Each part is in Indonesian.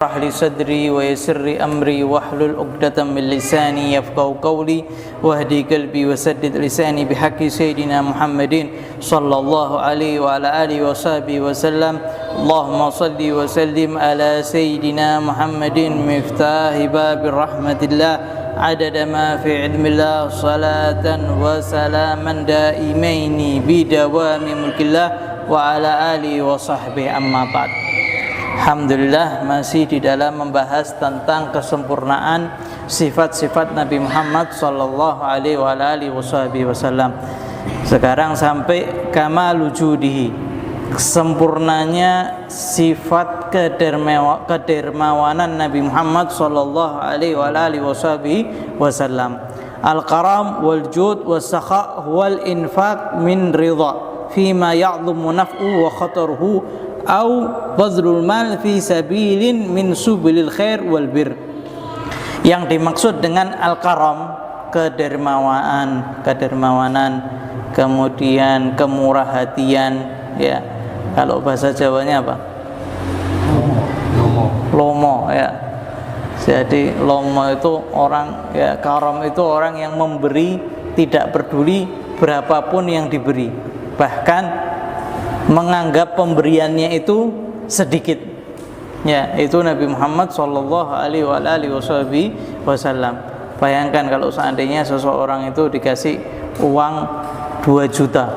اشرح لي صدري ويسر لي أمري واحلل عقدة من لساني يفقهوا قولي واهدي قلبي وسدد لساني بحق سيدنا محمد صلى الله عليه وعلى آله وصحبه وسلم. اللهم صل وسلم على سيدنا محمد مفتاح باب رحمة الله عدد ما في علم الله صلاة وسلاما دائمين بدوام ملك الله وعلى آله وصحبه. أما بعد. Alhamdulillah, masih di dalam membahas tentang kesempurnaan sifat-sifat Nabi Muhammad sallallahu alaihi wasallam. Sekarang sampai kamal wujudihi, sempurnanya sifat kedermawanan Nabi Muhammad sallallahu alaihi wasallam. Al-karam wal jud was sakha wal infaq min ridha fima ya'dhumu naf'u wa khataruhu au badrul mal fi sabilin min subilil khair wal bir. Yang dimaksud dengan al-karam, kedermawanan, kemudian kemurah hatian, ya. Kalau bahasa Jawanya apa? Lomo, ya. Jadi lomo itu orang, ya, karam itu orang yang memberi tidak peduli berapapun yang diberi. Bahkan menganggap pemberiannya itu sedikit, ya, itu Nabi Muhammad sallallahu alaihi wasallam. Bayangkan kalau seandainya seseorang itu dikasih uang 2 juta,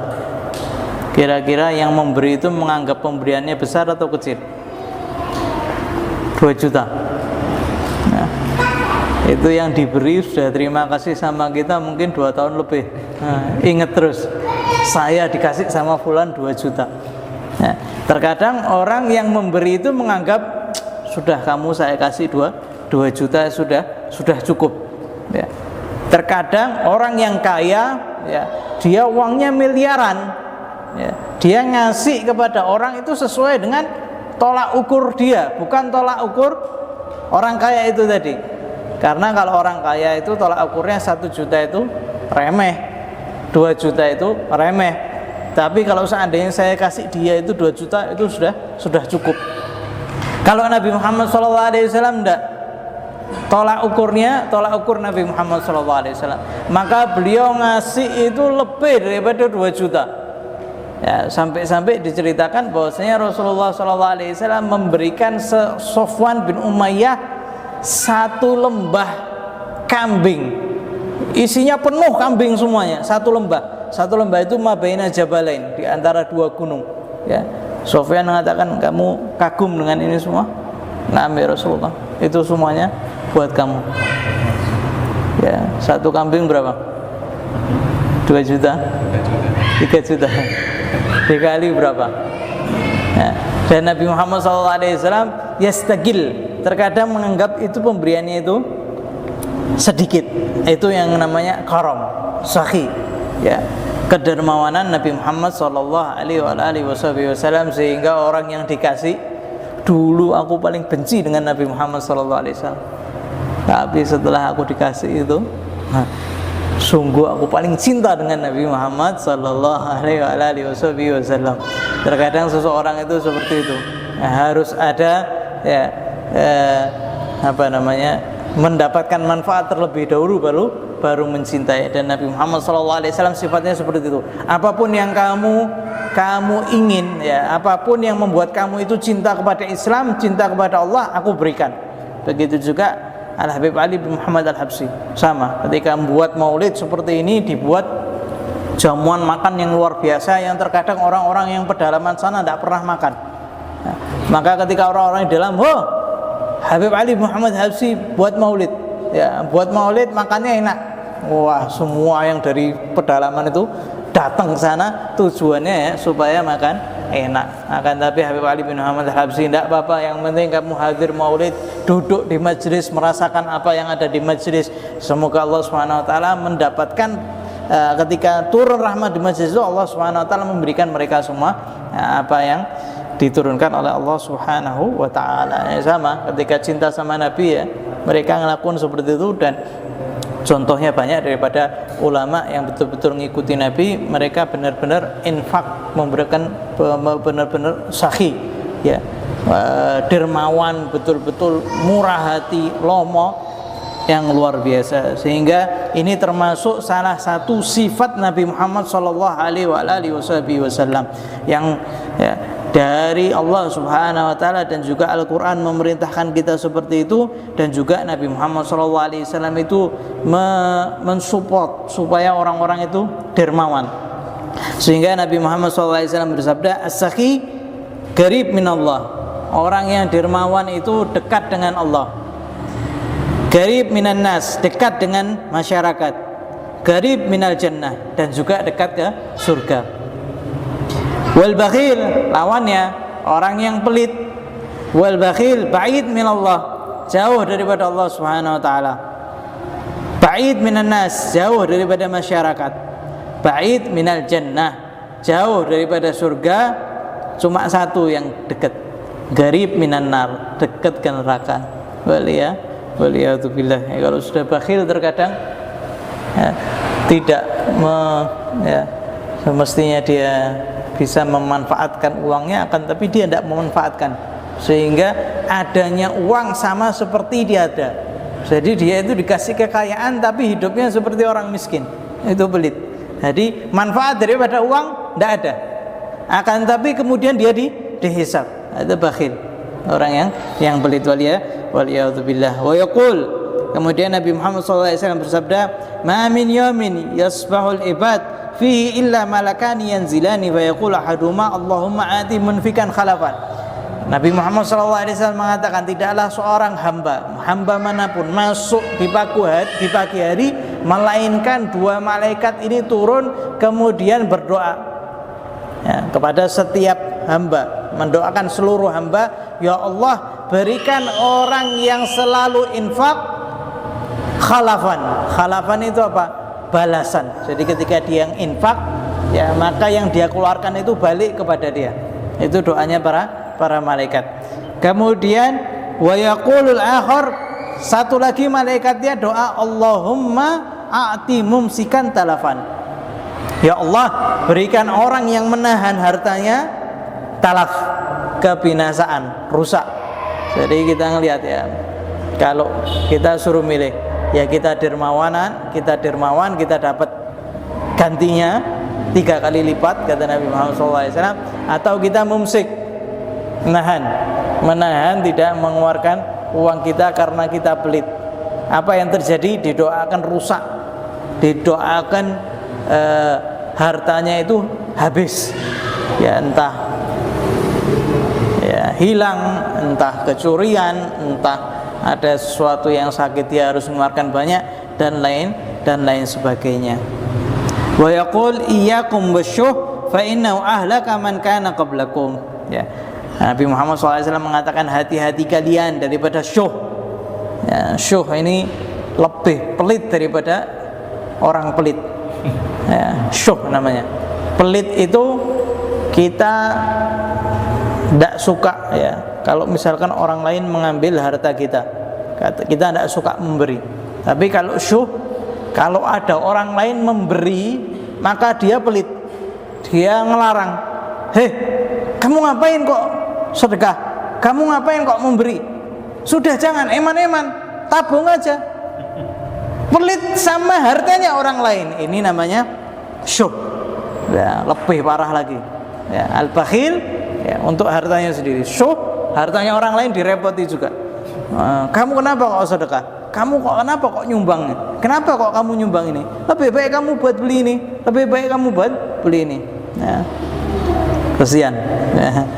kira-kira yang memberi itu menganggap pemberiannya besar atau kecil? 2 juta, ya. Itu yang diberi sudah terima kasih sama kita mungkin 2 tahun lebih. Ingat terus, saya dikasih sama fulan 2 juta. Ya, terkadang orang yang memberi itu menganggap sudah kamu saya kasih 2 juta sudah cukup. Ya. Terkadang orang yang kaya, ya, dia uangnya miliaran, ya, dia ngasih kepada orang itu sesuai dengan tolak ukur dia, bukan tolak ukur orang kaya itu tadi. Karena kalau orang kaya itu tolak ukurnya 1 juta itu remeh, 2 juta itu remeh. Tapi kalau seandainya saya kasih dia itu 2 juta itu sudah cukup. Kalau Nabi Muhammad SAW enggak. Tolak ukur Nabi Muhammad SAW. Maka beliau ngasih itu lebih daripada 2 juta. Ya, sampai-sampai diceritakan bahwasanya Rasulullah SAW memberikan Sofwan bin Umayyah 1 lembah kambing. Isinya penuh kambing semuanya, 1 lembah. 1 lembah itu mabaina jabalain, di antara 2 gunung, ya. Sofyan mengatakan, kamu kagum dengan ini semua? Nah, ya Rasulullah, itu semuanya buat kamu. Ya, 1 kambing berapa? 2 juta, 3 juta, dikali berapa? Ya. Dan Nabi Muhammad SAW yastagil, terkadang menganggap itu pemberiannya itu sedikit. Itu yang namanya karam, sakhi, ya, kedermawanan Nabi Muhammad sallallahu alaihi wasallam. Sehingga orang yang dikasih, dulu aku paling benci dengan Nabi Muhammad sallallahu alaihi wasallam, tapi setelah aku dikasih itu, sungguh aku paling cinta dengan Nabi Muhammad sallallahu alaihi wasallam. Terkadang seseorang itu seperti itu, harus ada, ya, mendapatkan manfaat terlebih dahulu baru mencintai. Dan Nabi Muhammad SAW sifatnya seperti itu. Apapun yang kamu ingin, ya, apapun yang membuat kamu itu cinta kepada Islam, cinta kepada Allah, aku berikan. Begitu juga Al-Habib Ali bin Muhammad Al-Habsyi, sama. Ketika membuat maulid seperti ini, dibuat jamuan makan yang luar biasa, yang terkadang orang-orang yang pedalaman sana tidak pernah makan. Nah, maka ketika orang-orang di dalam, Habib Ali Muhammad Habsyi buat maulid, ya, buat maulid makannya enak. Wah, semua yang dari pedalaman itu datang ke sana, tujuannya, ya, supaya makan enak. Akan tapi Habib Ali bin Muhammad Habsyi, tidak apa-apa, yang penting kamu hadir maulid, duduk di majlis, merasakan apa yang ada di majlis. Semoga Allah SWT mendapatkan, ketika turun rahmat di majlis itu, Allah SWT memberikan mereka semua, ya, apa yang diturunkan oleh Allah Subhanahu wa ta'ala. Ya, sama ketika cinta sama Nabi, ya, mereka ngelakuin seperti itu. Dan contohnya banyak daripada ulama yang betul-betul mengikuti Nabi. Mereka benar-benar infak, memberikan benar-benar sakhi, ya, dermawan, betul-betul murah hati, lomo yang luar biasa. Sehingga ini termasuk salah satu sifat Nabi Muhammad sallallahu alaihi wasallam yang ya, dari Allah Subhanahu wa taala, dan juga Al-Qur'an memerintahkan kita seperti itu, dan juga Nabi Muhammad sallallahu alaihi wasallam itu mensupport supaya orang-orang itu dermawan. Sehingga Nabi Muhammad sallallahu alaihi wasallam bersabda, "As-sakhi qarib minallah." Orang yang dermawan itu dekat dengan Allah. Qarib minan nas, dekat dengan masyarakat. Qarib minal jannah, dan juga dekat ke surga. Wal bakhil, lawannya orang yang pelit. Wal bakhil ba'id minallah, jauh daripada Allah Subhanahu wa taala. Ba'id minan nas, jauh daripada masyarakat. Ba'id minal jannah, jauh daripada surga. Cuma satu yang dekat, garib minan nar, dekat ke neraka. Waliyatubillah. Ya, kalau sudah bakhil terkadang ya, tidak semestinya dia bisa memanfaatkan uangnya, akan tapi dia tidak memanfaatkan, sehingga adanya uang sama seperti dia ada. Jadi dia itu dikasih kekayaan tapi hidupnya seperti orang miskin. Itu pelit. Jadi manfaat daripada uang tidak ada, akan tapi kemudian dia dihisab. Itu bakhil, orang yang pelit. Waliyatubillah. Wa yaqul, kemudian Nabi Muhammad SAW bersabda, "Ma min yawmin yasbahul ibad fihi illa malakani yanzilani fa yaqulu ahaduhuma Allahumma ati munfikan khalafan." Nabi Muhammad SAW mengatakan, tidaklah seorang hamba manapun masuk di pagi hari melainkan dua malaikat ini turun kemudian berdoa ya, kepada setiap hamba, mendoakan seluruh hamba, "Ya Allah, berikan orang yang selalu infak khalafan." Khalafan itu apa? Balasan. Jadi ketika dia yang infak, ya maka yang dia keluarkan itu balik kepada dia. Itu doanya para malaikat. Kemudian wa yaqulul akhar, satu lagi malaikatnya doa, "Allahumma a'ti mumsikan talafan." Ya Allah, berikan orang yang menahan hartanya talaf, kebinasaan, rusak. Jadi kita ngelihat ya, kalau kita suruh milih, ya kita dermawan, kita dapat gantinya 3 kali lipat, kata Nabi Muhammad SAW, atau kita mumsik, menahan tidak mengeluarkan uang kita karena kita pelit. Apa yang terjadi? Didoakan rusak, didoakan hartanya itu habis, ya entah ya hilang, entah kecurian, entah ada sesuatu yang sakit dia harus mengeluarkan banyak, dan lain sebagainya. Wa yaqul iyyakum wasyuh fa innahu ahlaka man kana qablakum. Ya. Nabi Muhammad SAW mengatakan, hati-hati kalian daripada syuh. Ya, syuh ini lebih pelit daripada orang pelit. Ya, syuh namanya. Pelit itu kita tidak suka ya, kalau misalkan orang lain mengambil harta kita tidak suka memberi. Tapi kalau syuh, kalau ada orang lain memberi, maka dia pelit, dia ngelarang. "Hei, kamu ngapain kok sedekah? Kamu ngapain kok memberi? Sudah, jangan eman-eman, tabung aja." Pelit sama hartanya orang lain, ini namanya syuh. Ya, lebih parah lagi. Ya, al-bakhil ya, untuk hartanya sendiri. Syuh, hartanya orang lain direpoti juga. "Kamu kenapa kok sedekah? Kamu kenapa kok nyumbang? Kenapa kok kamu nyumbang ini? Lebih baik kamu buat beli ini. Lebih baik kamu buat beli ini." Ya. Kesian. Ya.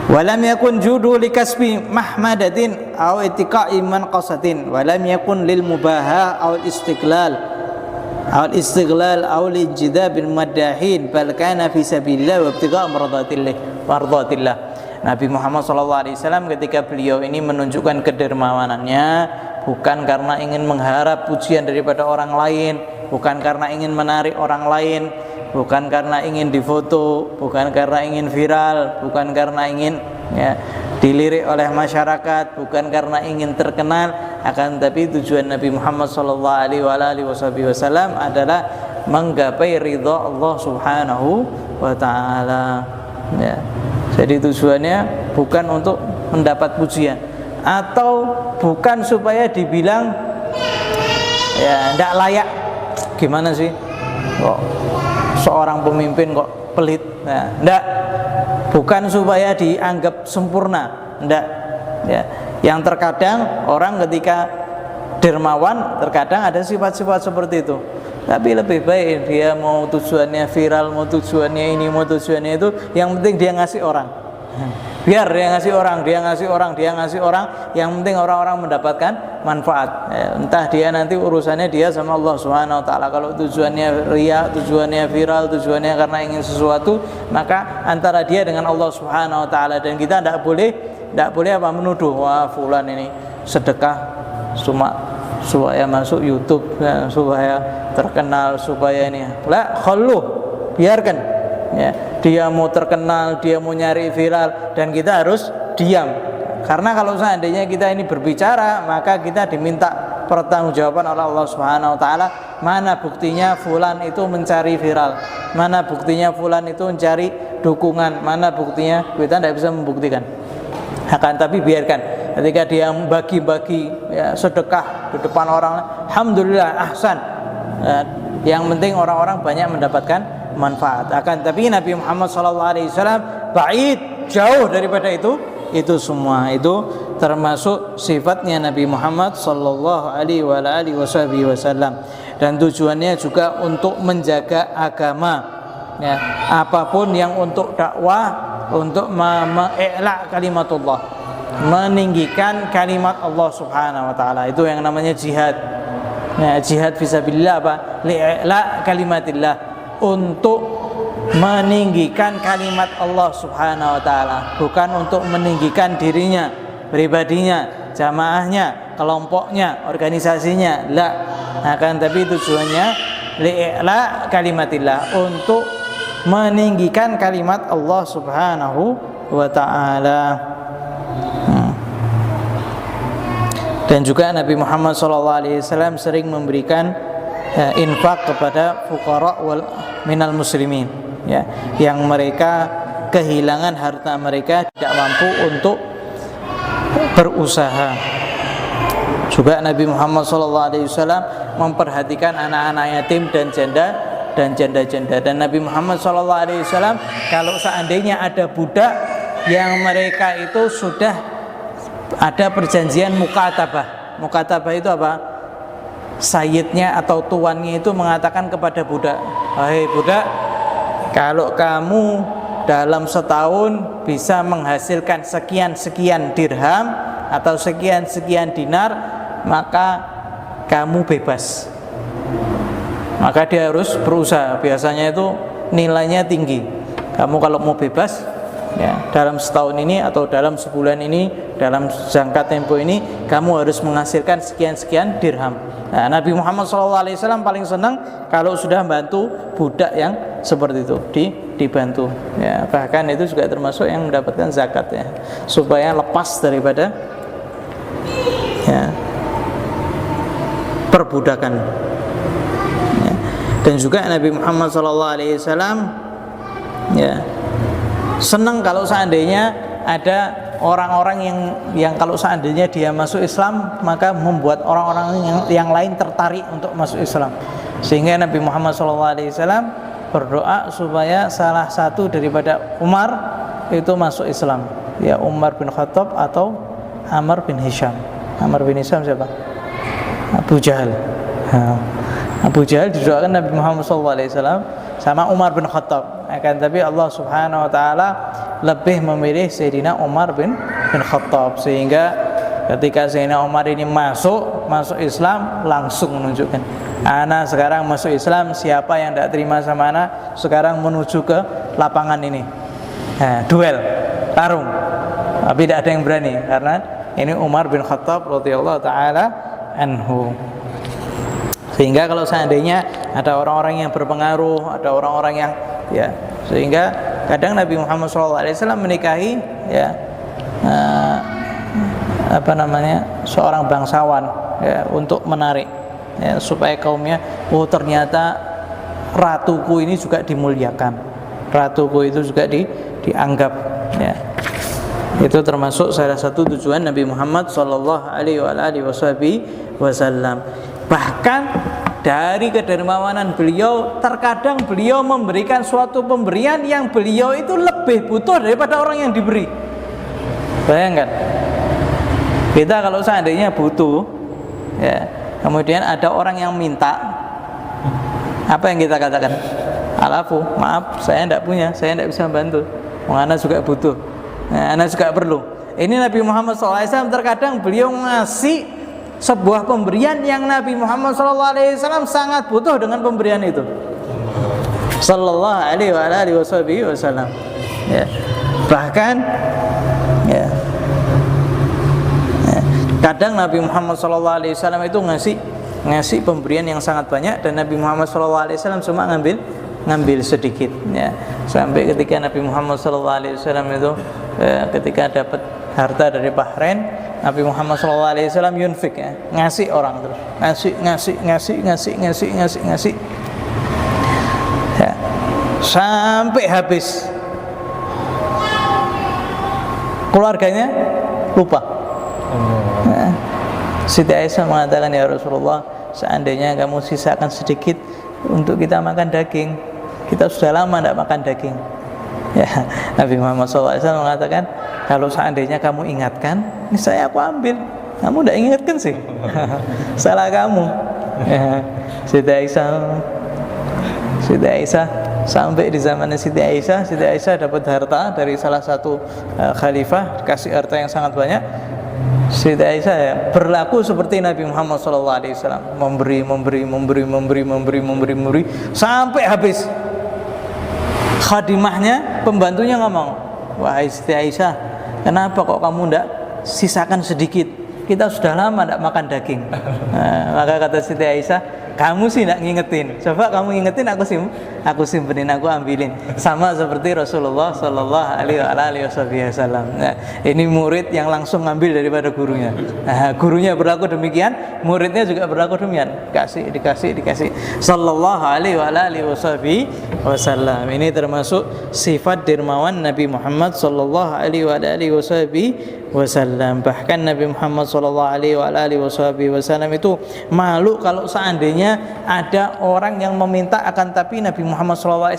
Walam yakun judu likasbi mahmadatin aw itiqa'i manqasatin, walam yakun lil mubaha aw istiqlal aw lijdabil madahin, bal kana fi sabilillah wa ibtigha' mardatillah. Nabi Muhammad SAW ketika beliau ini menunjukkan kedermawanannya bukan karena ingin mengharap pujian daripada orang lain, bukan karena ingin menarik orang lain, bukan karena ingin difoto, bukan karena ingin viral, bukan karena ingin ya, dilirik oleh masyarakat, bukan karena ingin terkenal, akan tapi tujuan Nabi Muhammad SAW adalah menggapai ridha Allah Subhanahu wa ta'ala. Ya. Jadi tujuannya bukan untuk mendapat pujian atau bukan supaya dibilang ya tidak layak. Gimana sih kok seorang pemimpin kok pelit? Nah, tidak, bukan supaya dianggap sempurna, tidak. Ya. Yang terkadang orang ketika dermawan terkadang ada sifat-sifat seperti itu. Tapi lebih baik dia mau tujuannya viral, mau tujuannya ini, mau tujuannya itu, yang penting dia ngasih orang. Biar dia ngasih orang, dia ngasih orang, dia ngasih orang, yang penting orang-orang mendapatkan manfaat. Entah dia nanti urusannya dia sama Allah Subhanahu wa taala. Kalau tujuannya riya, tujuannya viral, tujuannya karena ingin sesuatu, maka antara dia dengan Allah Subhanahu wa taala. Dan kita tidak boleh apa menuduh, wah fulan ini sedekah cuma supaya masuk YouTube, ya, supaya terkenal, supaya ini. La khalluh, biarkan. Ya, dia mau terkenal, dia mau nyari viral, dan kita harus diam. Karena kalau seandainya kita ini berbicara, maka kita diminta pertanggungjawaban oleh Allah Subhanahu wa taala. Mana buktinya fulan itu mencari viral? Mana buktinya fulan itu mencari dukungan? Mana buktinya? Kita tidak bisa membuktikan. Akan tapi biarkan, ketika dia bagi-bagi ya, sedekah di depan orang, alhamdulillah, ahsan. Yang penting orang-orang banyak mendapatkan manfaat. Akan tapi Nabi Muhammad SAW ba'id, jauh daripada itu semua. Itu termasuk sifatnya Nabi Muhammad SAW. Dan tujuannya juga untuk menjaga agama, ya, apapun yang untuk dakwah, untuk mengi'la kalimatullah, meninggikan kalimat Allah Subhanahu wa taala. Itu yang namanya jihad. Ya, jihad fisabilillah apa? Li'la kalimatillah, untuk meninggikan kalimat Allah Subhanahu wa taala, bukan untuk meninggikan dirinya, pribadinya, jamaahnya, kelompoknya, organisasinya. La, akan tapi tujuannya li'la kalimatillah, untuk meninggikan kalimat Allah Subhanahu wa ta'ala. Dan juga Nabi Muhammad SAW sering memberikan infak kepada fuqara wal minal muslimin, ya, yang mereka kehilangan harta mereka, tidak mampu untuk berusaha. Juga Nabi Muhammad SAW memperhatikan anak-anak yatim dan janda-janda. Dan Nabi Muhammad SAW kalau seandainya ada budak yang mereka itu sudah ada perjanjian mukatabah. Mukatabah itu apa? Sayyidnya atau tuannya itu mengatakan kepada budak, "Wahai budak, kalau kamu dalam setahun bisa menghasilkan sekian-sekian dirham atau sekian-sekian dinar, maka kamu bebas." Maka dia harus berusaha. Biasanya itu nilainya tinggi. Kamu kalau mau bebas, ya, dalam setahun ini atau dalam sebulan ini, dalam jangka tempo ini, kamu harus menghasilkan sekian-sekian dirham. Nah, Nabi Muhammad SAW paling senang kalau sudah bantu budak yang seperti itu, dibantu. Ya, bahkan itu juga termasuk yang mendapatkan zakat, ya, supaya lepas daripada, ya, perbudakan. Dan juga Nabi Muhammad SAW, ya, senang kalau seandainya ada orang-orang yang kalau seandainya dia masuk Islam, maka membuat orang-orang yang lain tertarik untuk masuk Islam. Sehingga Nabi Muhammad SAW berdoa supaya salah satu daripada Umar itu masuk Islam, ya, Umar bin Khattab atau Amr bin Hisham. Amr bin Hisham siapa? Abu Jahal. Abu Jahal didoakan Nabi Muhammad SAW sama Umar bin Khattab. Akan tapi Allah Subhanahu wa taala lebih memilih Sayyidina Umar bin Khattab, sehingga ketika Sayyidina Umar ini masuk Islam, langsung menunjukkan, ana sekarang masuk Islam, siapa yang tidak terima sama ana sekarang menuju ke lapangan ini, duel, tarung. Tapi tidak ada yang berani, karena ini Umar bin Khattab radhiyallahu taala anhu. Sehingga kalau seandainya ada orang-orang yang berpengaruh, ada orang-orang yang, ya, sehingga kadang Nabi Muhammad SAW menikahi, ya, seorang bangsawan, ya, untuk menarik, ya, supaya kaumnya, oh ternyata ratuku ini juga dimuliakan, ratuku itu juga dianggap, ya. Itu termasuk salah satu tujuan Nabi Muhammad sallallahu alaihi wasallam. Bahkan dari kedermawanan beliau, terkadang beliau memberikan suatu pemberian yang beliau itu lebih butuh daripada orang yang diberi. Bayangkan, kita kalau seandainya butuh, ya, kemudian ada orang yang minta, apa yang kita katakan? Alafu, maaf, saya tidak punya, saya tidak bisa bantu. Ana juga butuh, Ana juga perlu. Ini Nabi Muhammad SAW terkadang beliau ngasih sebuah pemberian yang Nabi Muhammad SAW sangat butuh dengan pemberian itu. Sallallahu alaihi wasallam. Ya. Bahkan, ya, kadang Nabi Muhammad SAW itu ngasih pemberian yang sangat banyak, dan Nabi Muhammad SAW cuma ngambil sedikit, ya. Sampai ketika Nabi Muhammad SAW itu ketika dapat harta dari Bahrain, Nabi Muhammad SAW yunfik, ya, ngasih orang terus, ngasih, ya, sampai habis. Keluarganya lupa. Nah, Siti Aisyah mengatakan, ya Rasulullah, seandainya kamu sisakan sedikit untuk kita makan daging, kita sudah lama tidak makan daging. Ya, Nabi Muhammad SAW mengatakan, kalau seandainya kamu ingatkan, ini saya aku ambil. Kamu tidak ingatkan sih, salah kamu. Ya, Siti Aisyah sampai di zaman Siti Aisyah dapat harta dari salah satu khalifah, kasih harta yang sangat banyak. Siti Aisyah, ya, berlaku seperti Nabi Muhammad SAW, memberi sampai habis. Khadimahnya, pembantunya ngomong, wahai Siti Aisyah, kenapa kok kamu tidak sisakan sedikit? Kita sudah lama tidak makan daging. Nah, maka kata Siti Aisyah, kamu sih tidak ngingetin. Coba kamu ingetin, aku simpenin, aku ambilin. Sama seperti Rasulullah Sallallahu Alaihi Wasallam. Nah, ini murid yang langsung ngambil daripada gurunya. Nah, gurunya berlaku demikian, muridnya juga berlaku demikian. Dikasih. Sallallahu Alaihi Wasallam. Ini termasuk sifat dermawan Nabi Muhammad Sallallahu Alaihi Wasallam. Bahkan Nabi Muhammad Sallallahu Alaihi Wasallam itu malu kalau seandainya ada orang yang meminta, akan tapi Nabi Muhammad SAW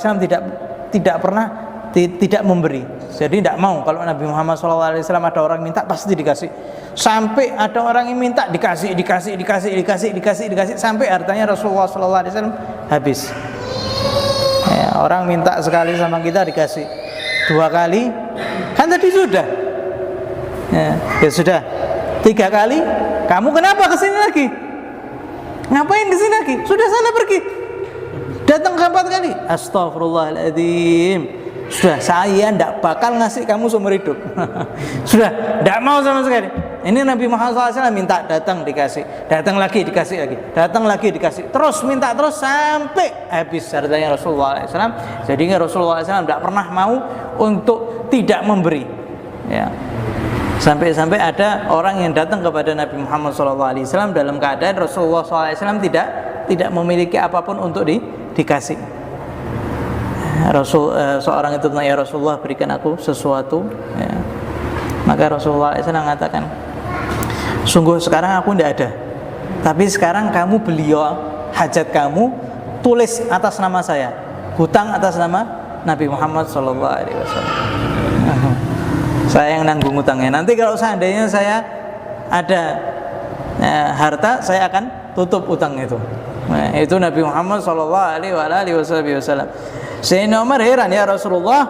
tidak pernah tidak memberi. Jadi tidak mau kalau Nabi Muhammad SAW ada orang minta pasti dikasih. Sampai ada orang yang minta dikasih sampai hartanya Rasulullah SAW habis. Ya, orang minta sekali sama kita dikasih, 2 kali kan tadi sudah. Ya sudah, 3 kali, kamu kenapa kesini lagi? Ngapain kesini lagi? Sudah sana pergi. Datang 4 kali. Astagfirullahaladzim. Sudah, saya tidak bakal ngasih kamu seumur hidup. Sudah, tidak mau sama sekali. Ini Nabi Muhammad SAW minta, datang dikasih, datang lagi dikasih lagi, datang lagi dikasih, terus minta terus sampai habis hartanya Rasulullah SAW. Jadi Rasulullah SAW tidak pernah mau untuk tidak memberi. Ya. Sampai-sampai ada orang yang datang kepada Nabi Muhammad SAW dalam keadaan Rasulullah SAW tidak memiliki apapun untuk dikasih. Seorang itu tanya, ya Rasulullah, berikan aku sesuatu. Ya. Maka Rasulullah SAW mengatakan, sungguh sekarang aku tidak ada, tapi sekarang kamu beli hajat kamu, tulis atas nama saya, hutang atas nama Nabi Muhammad SAW. Saya yang nanggung utangnya. Nanti kalau seandainya saya ada harta, saya akan tutup utang itu. Nah, itu Nabi Muhammad SAW. Sayyidina Umar heran, ya Rasulullah,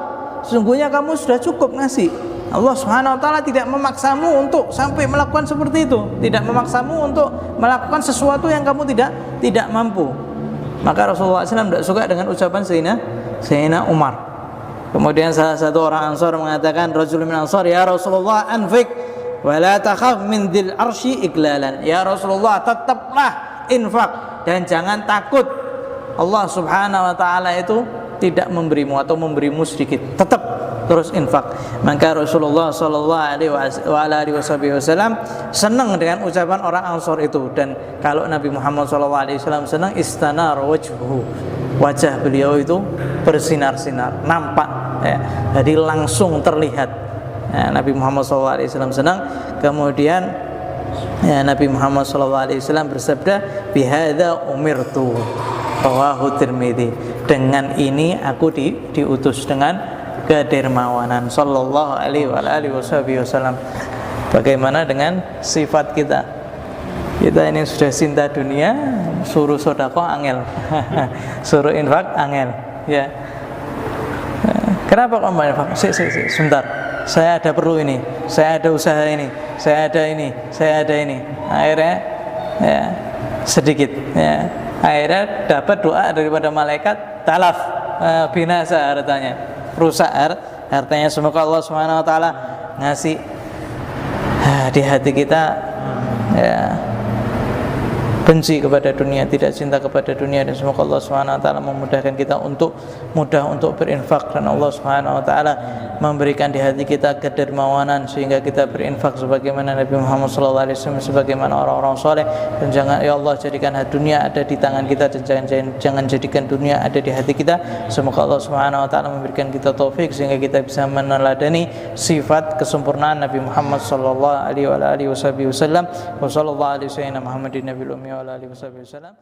sesungguhnya kamu sudah cukup ngasih. Allah Subhanahu Wa Taala tidak memaksamu untuk sampai melakukan seperti itu, tidak memaksamu untuk melakukan sesuatu yang kamu tidak mampu. Maka Rasulullah SAW tidak suka dengan ucapan Sayyidina Umar. Kemudian salah satu orang Ansar mengatakan, rajul min Ansar, ya Rasulullah, anfik wa la takhaf min dzil arsy iklalan. Ya Rasulullah, tetaplah infak dan jangan takut Allah Subhanahu wa taala itu tidak memberimu atau memberimu sedikit, tetap terus infak. Maka Rasulullah Shallallahu Alaihi Wasallam senang dengan ucapan orang Ansor itu, dan kalau Nabi Muhammad Shallallahu Alaihi Wasallam senang, istanar wajhuhu, wajah beliau itu bersinar-sinar, nampak, ya. Jadi langsung terlihat, ya, Nabi Muhammad Shallallahu Alaihi Wasallam senang. Kemudian ya, Nabi Muhammad Shallallahu Alaihi Wasallam bersabda, bihadza umirtu, rawahu Tirmidzi, dengan ini aku diutus, dengan kedermawanan. Sallallahu alaihi wasallam. Bagaimana dengan sifat kita? Kita ini sudah cinta dunia, suruh sedekah angel, suruh infak angel, ya. Kenapa kok mau infak? Sebentar, saya ada perlu ini, saya ada usaha ini, saya ada ini, saya ada ini. Akhirnya ya sedikit, ya. Akhirnya dapat doa daripada malaikat, talaf, binasa hartanya, rusak hartanya. Semoga Allah Subhanahu wa taala ngasih di hati kita, ya, benci kepada dunia, tidak cinta kepada dunia, dan semoga Allah Subhanahu wa taala memudahkan kita untuk berinfak, dan Allah Subhanahu wa taala memberikan di hati kita kedermawanan sehingga kita berinfak sebagaimana Nabi Muhammad SAW, sebagaimana orang-orang soleh. Dan jangan, ya Allah, jadikan dunia ada di tangan kita, dan jangan jadikan dunia ada di hati kita. Semoga Allah Subhanahu wa taala memberikan kita taufik sehingga kita bisa meneladani sifat kesempurnaan Nabi Muhammad sallallahu alaihi wasallam. Wa sallallahu alaihi wasallam Muhammadin nabiyil ummi wa alihi wasallam.